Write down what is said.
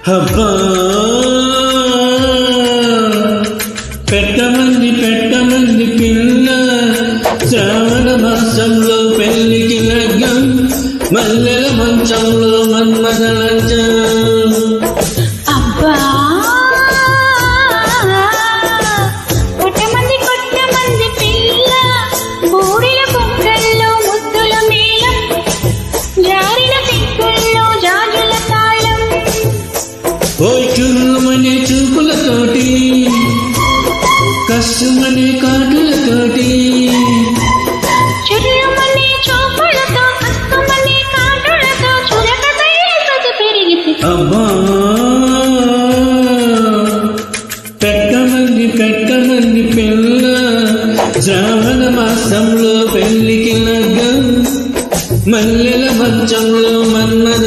అబ్బా పెట్టమంది పిల్ల శ్రావణ మాసంలో పెళ్లికి లగ్గం మల్లెల మంచంలో మన్మథ లంచం. అబ్బా కొట్టమంది పిల్ల బూడిల కుక్కల్లో ముద్దుల మేళం జారిన పిక్కుల్లో జాజుల తాళం. ఓయ్ చురుమనే చూపులతోటి కష్టమనే కాటులతోటి చురుమనే చూపులతో కష్టమనే కాటులతో చురకతై ప్రతి పెరిగితే. అబ్బా పెట్టమంది పిల్ల శ్రావణ మాసంలో పెళ్లికి లగ్గం మల్లెల మంచంలో మన్మథ